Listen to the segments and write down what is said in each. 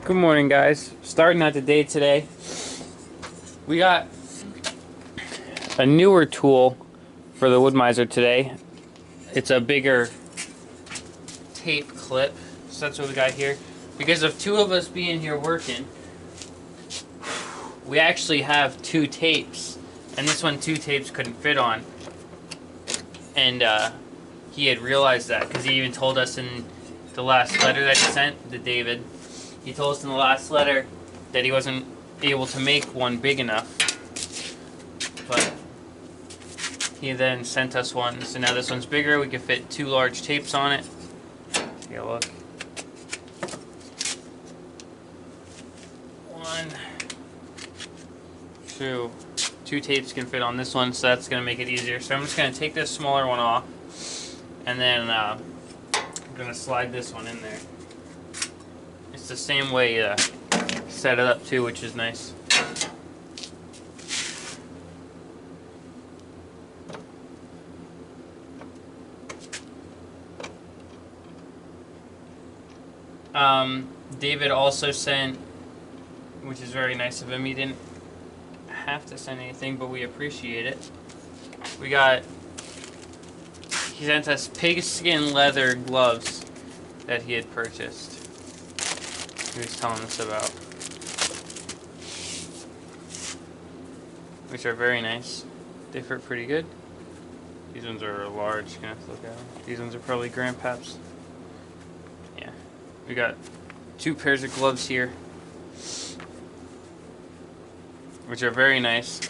Good morning, guys. Starting out the day today, we got a newer tool for the wood miser today. It's a bigger tape clip, so that's what we got here. Because of two of us being here working, we actually have two tapes, and this one two tapes couldn't fit on. And he had realized that because he even told us in the last letter that he sent to David. He told us in the last letter that he wasn't able to make one big enough, but he then sent us one. So now this one's bigger. We can fit two large tapes on it. Take a look. One, two. Two tapes can fit on this one, so that's going to make it easier. So I'm just going to take this smaller one off, and then I'm going to slide this one in there. It's the same way to set it up too, which is nice. David also sent, which is very nice of him, he didn't have to send anything, but we appreciate it. He sent us pigskin leather gloves that he had purchased. He was telling us about, which are very nice. They fit pretty good. These ones are large. You're gonna have to look at them. These ones are probably grandpaps. Yeah, we got two pairs of gloves here, which are very nice.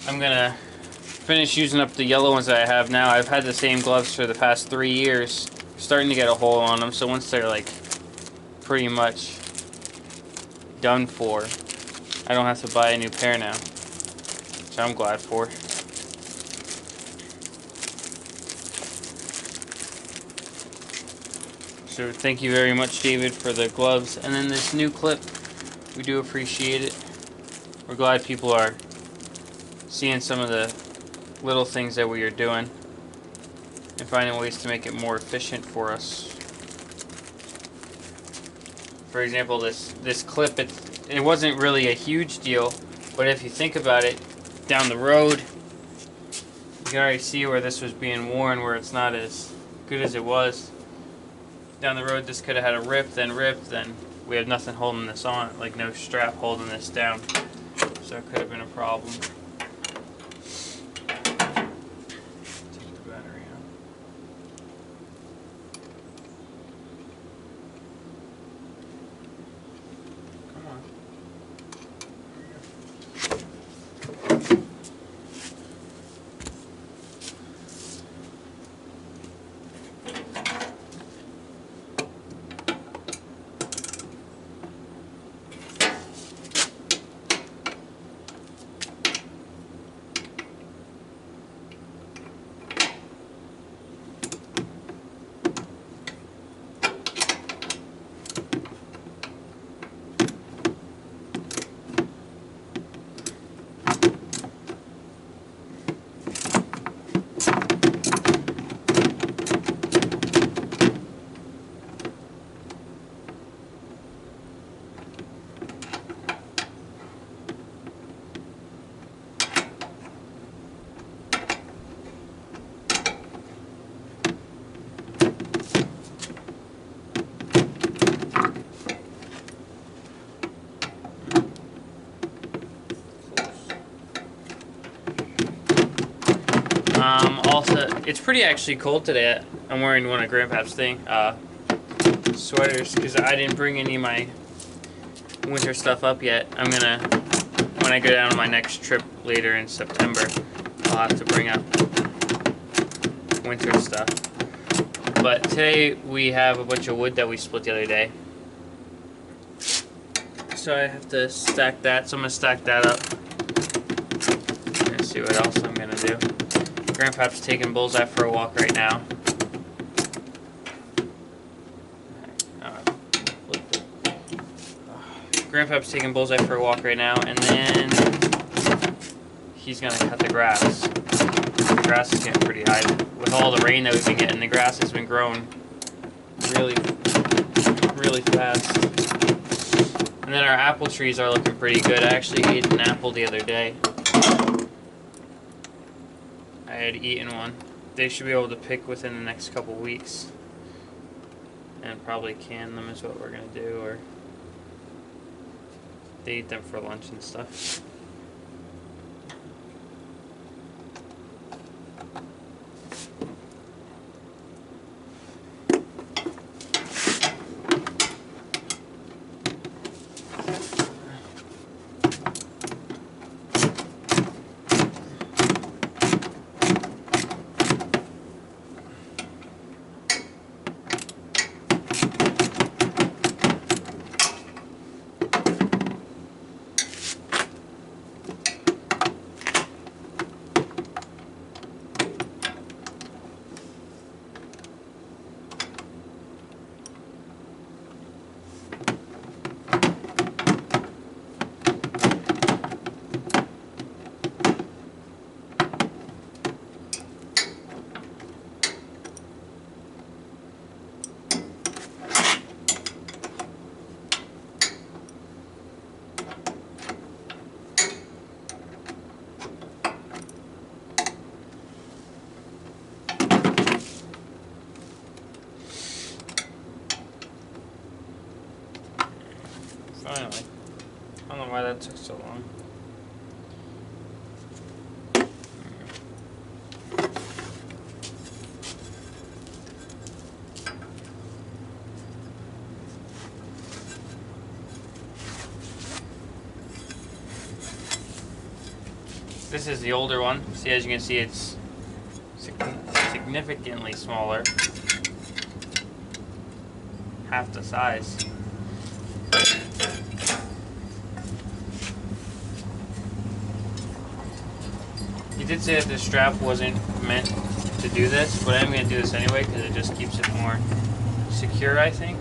I'm gonna finish using up the yellow ones that I have now. I've had the same gloves for the past 3 years. Starting to get a hole on them, so once they're like pretty much done for, I don't have to buy a new pair now, which I'm glad for. So thank you very much, David, for the gloves. And then this new clip, we do appreciate it. We're glad people are seeing some of the little things that we are doing and finding ways to make it more efficient for us. For example, this clip, it wasn't really a huge deal, but if you think about it, down the road, you can already see where this was being worn, where it's not as good as it was. Down the road, this could have had a rip, then we have nothing holding this on, like no strap holding this down. So it could have been a problem. Take the battery out. Come on. Also, it's pretty actually cold today. I'm wearing one of Grandpa's sweaters because I didn't bring any of my winter stuff up yet. I'm gonna, when I go down on my next trip later in September, I'll have to bring up winter stuff. But today we have a bunch of wood that we split the other day. So I have to stack that, so I'm gonna stack that up. Let's see what else I'm gonna do. Grandpa's taking Bullseye for a walk right now. Grandpa's taking Bullseye for a walk right now, and then he's gonna cut the grass. The grass is getting pretty high. With all the rain that we've been getting, the grass has been growing really fast. And then our apple trees are looking pretty good. I actually ate an apple the other day. I had eaten one. They should be able to pick within the next couple weeks. And probably can them is what we're going to do. Or they eat them for lunch and stuff. Finally. I don't know why that took so long. This is the older one. See, as you can see, it's significantly smaller. Half the size. He did say that the strap wasn't meant to do this, but I'm going to do this anyway because it just keeps it more secure, I think.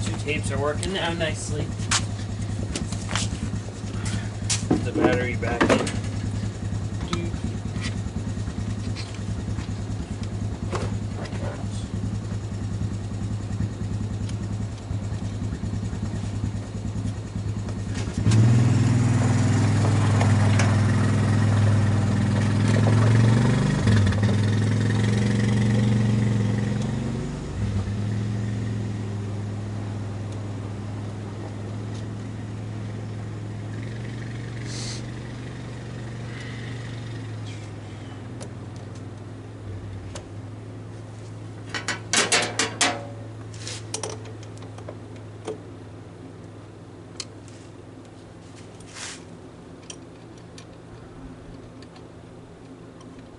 Two tapes are working now nicely. The battery back in.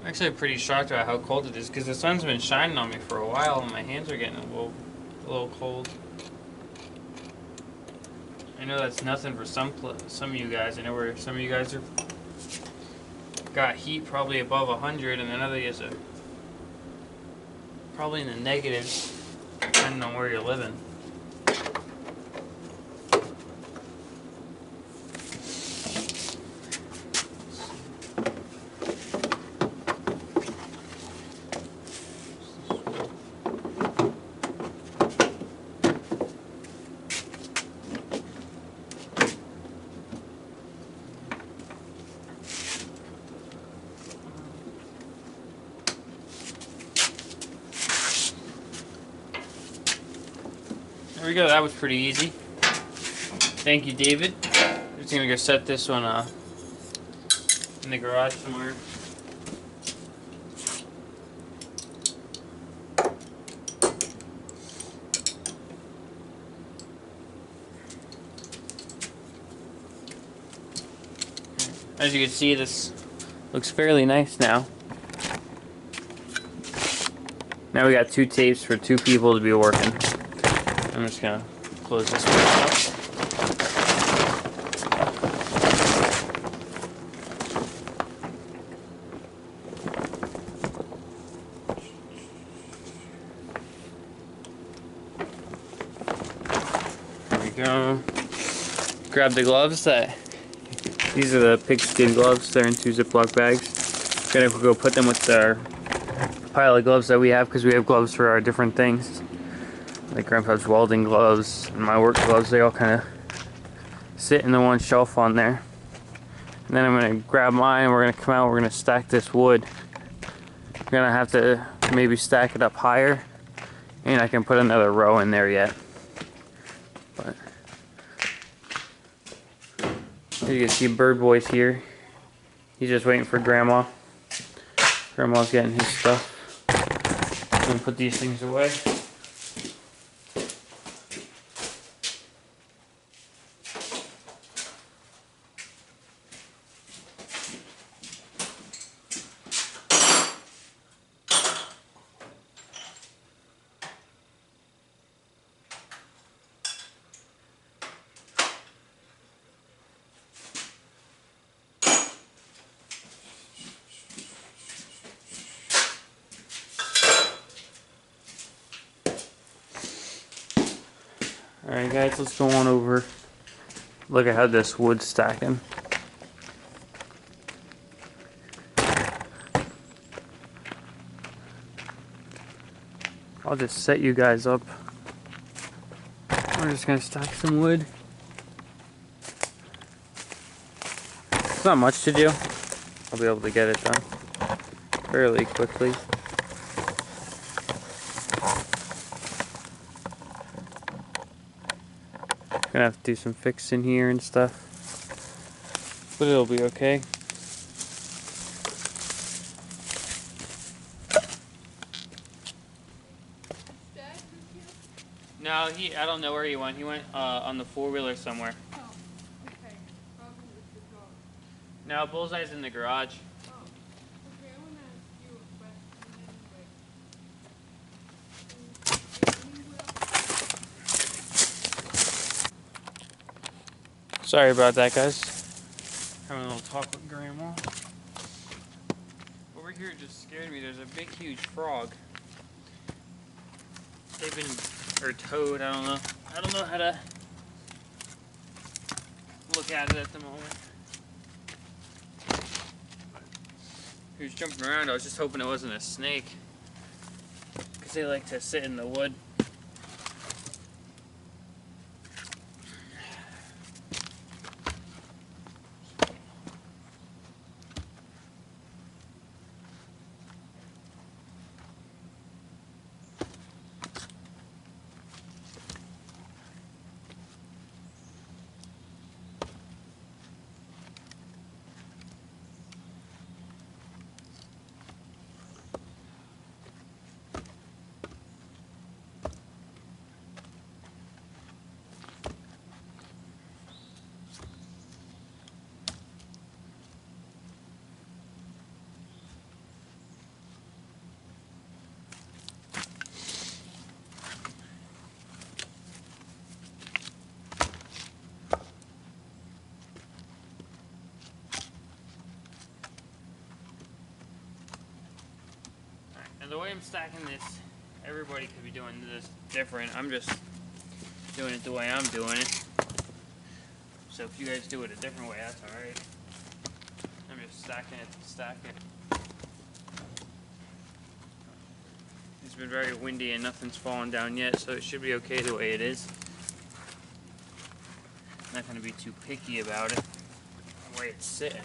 Actually, I'm pretty shocked about how cold it is because the sun's been shining on me for a while and my hands are getting a little cold. I know that's nothing for some of you guys. I know where some of you guys are got heat probably above 100, and then others are probably in the negatives, depending on where you're living. There we go, that was pretty easy. Thank you, David. I'm just gonna go set this one in the garage somewhere. As you can see, this looks fairly nice now. Now we got 2 tapes for 2 people to be working. I'm just gonna close this one up. There we go. Grab the gloves. These are the pigskin gloves. They're in 2 Ziploc bags. Gonna go put them with our pile of gloves that we have because we have gloves for our different things. Like Grandpa's welding gloves and my work gloves, they all kind of sit in the one shelf on there. And then I'm going to grab mine and we're going to come out, we're going to stack this wood. We're going to have to maybe stack it up higher, and I can put another row in there yet. But as you can see, Bird Boy's here. He's just waiting for Grandma. Grandma's getting his stuff. I'm going to put these things away. Alright guys, let's go on over. Look at how this wood's stacking. I'll just set you guys up. We're just gonna stack some wood. It's not much to do. I'll be able to get it done fairly quickly. Gonna have to do some fixing here and stuff, but it'll be okay. No, I don't know where he went. He went on the 4-wheeler somewhere. Oh, okay. Probably with the dog. No, Bullseye's in the garage. Oh, okay. I want to ask you a question anyway. Sorry about that, guys. Having a little talk with Grandma. Over here just scared me. There's a big, huge frog. They've been, or toad, I don't know. I don't know how to look at it at the moment. He was jumping around. I was just hoping it wasn't a snake, because they like to sit in the wood. the way I'm stacking this, everybody could be doing this different. I'm just doing it the way I'm doing it. So if you guys do it a different way, that's alright. I'm just stacking it to stack it. It's been very windy and nothing's fallen down yet, so it should be okay the way it is. Not going to be too picky about it, the way it's sitting.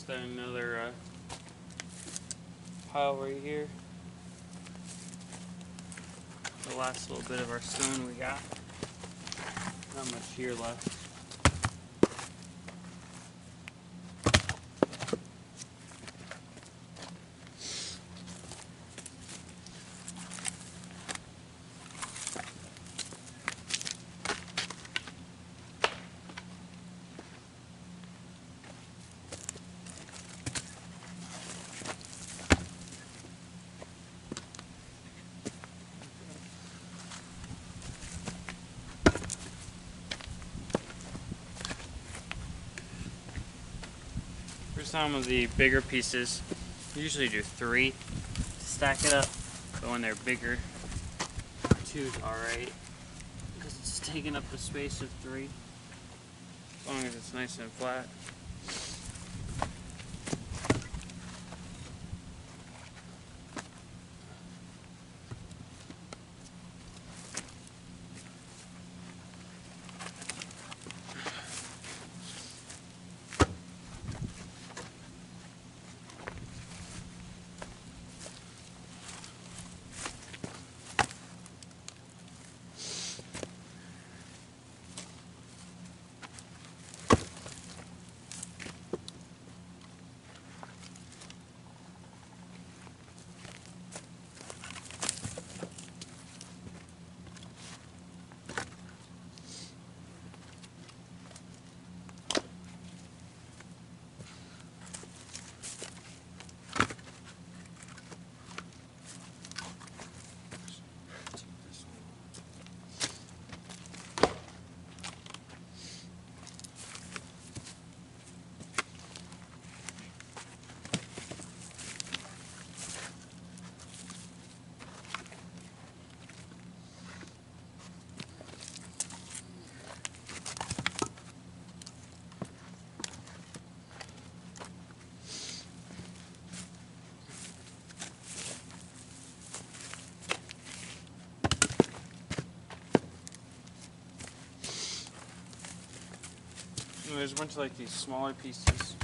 Start another pile right here. The last little bit of our stone we got. Not much here left. For some of the bigger pieces, we usually do 3 to stack it up, but when they're bigger, 2's alright, because it's taking up the space of 3, as long as it's nice and flat. And there's a bunch of like these smaller pieces.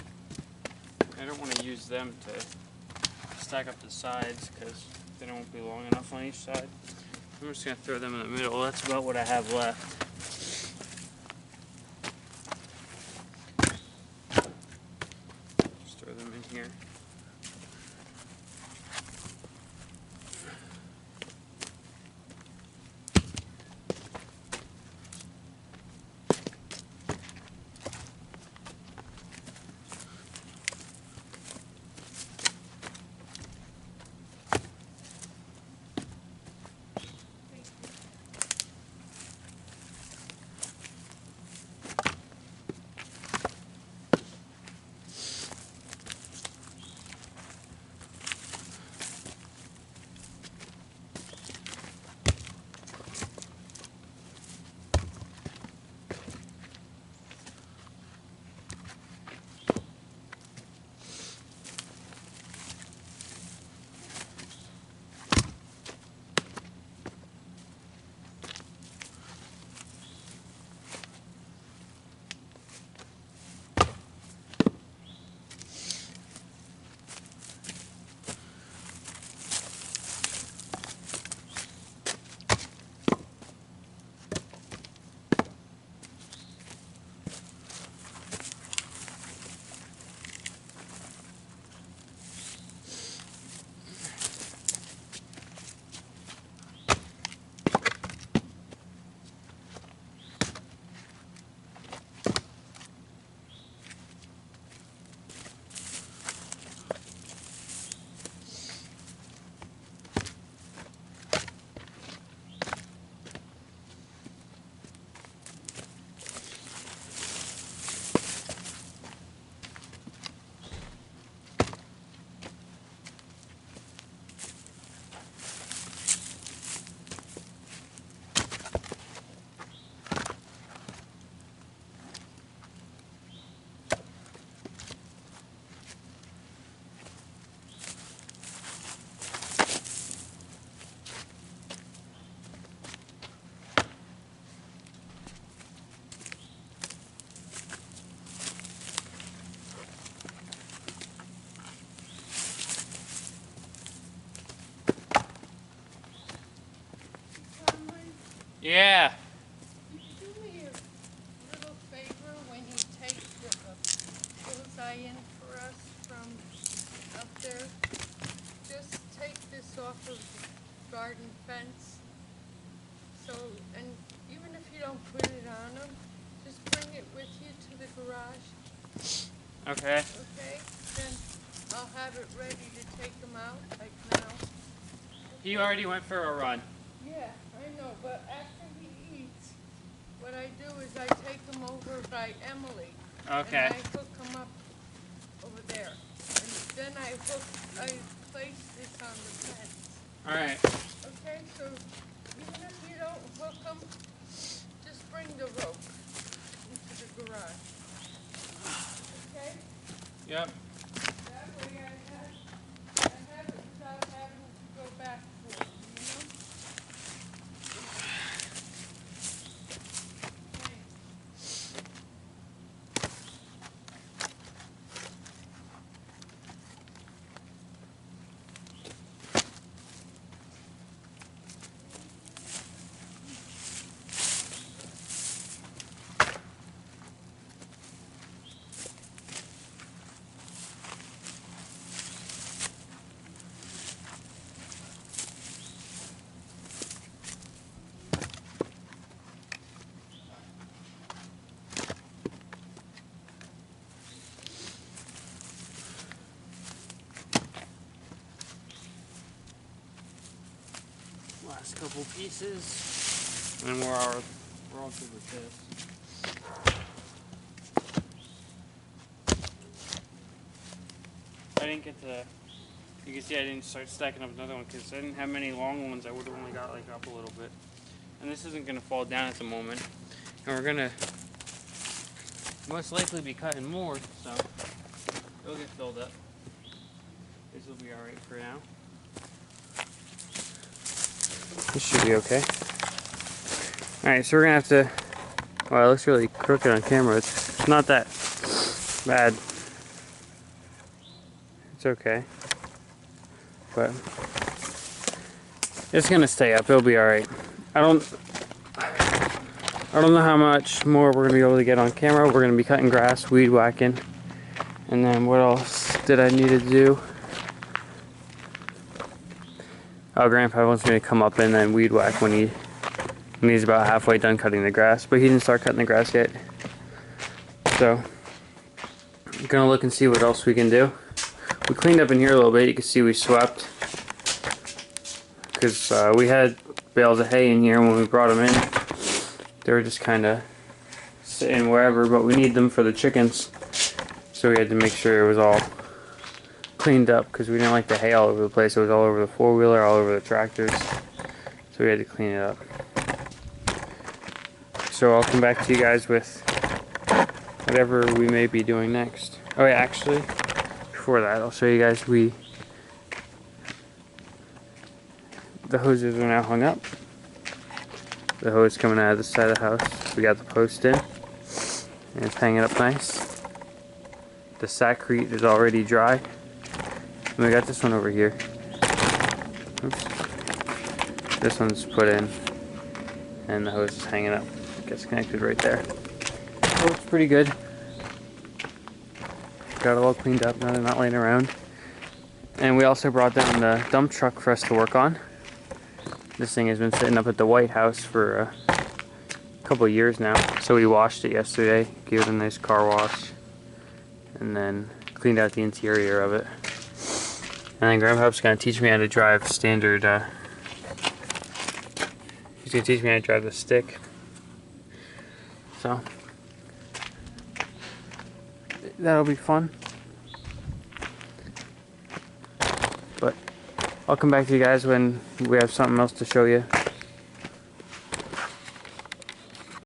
I don't want to use them to stack up the sides because they won't be long enough on each side. I'm just going to throw them in the middle. That's about what I have left. Just throw them in here. Yeah. Could you do me a little favor when you take the bullseye in for us from up there? Just take this off of the garden fence. So, and even if you don't put it on them, just bring it with you to the garage. Okay. Okay? Then I'll have it ready to take them out, like now. He already went for a run. Yeah, I know, but after he eats, what I do is I take him over by Emily. Okay. And I hook him up over there. And then I place this on the fence. Alright. Okay, so even if you don't hook them, just bring the rope into the garage. Okay? Yep. That way I have it without having to go back for it, you know? Last couple pieces. And we're all good with this. I didn't get to, you can see I didn't start stacking up another one because I didn't have many long ones. I would have only got like up a little bit. And this isn't going to fall down at the moment. And we're going to most likely be cutting more, so it'll get filled up. This will be alright for now. This should be okay. Alright, so we're going to have to, wow, it looks really crooked on camera. It's not that bad. It's okay. But it's going to stay up. It'll be alright. I don't know how much more we're going to be able to get on camera. We're going to be cutting grass, weed whacking. And then what else did I need to do? Oh, Grandpa wants me to come up and then weed whack when he's about halfway done cutting the grass. But he didn't start cutting the grass yet. So, I'm going to look and see what else we can do. We cleaned up in here a little bit. You can see we swept. Because we had bales of hay in here when we brought them in. They were just kind of sitting wherever, but we need them for the chickens. So we had to make sure it was all cleaned up because we didn't like the hay all over the place. It was all over the four-wheeler, all over the tractors. So we had to clean it up. So I'll come back to you guys with whatever we may be doing next. Oh yeah, actually, before that, I'll show you guys the hoses are now hung up. The hose coming out of the side of the house. We got the post in. And it's hanging up nice. The sackcrete is already dry. And we got this one over here. Oops. This one's put in. And the hose is hanging up. It gets connected right there. So it's pretty good. Got it all cleaned up. Now they're not laying around. And we also brought down the dump truck for us to work on. This thing has been sitting up at the White House for a couple of years now. So we washed it yesterday, gave it a nice car wash, and then cleaned out the interior of it. And then Grandpa's going to teach me how to drive standard, he's going to teach me how to drive the stick. So, that'll be fun. But I'll come back to you guys when we have something else to show you.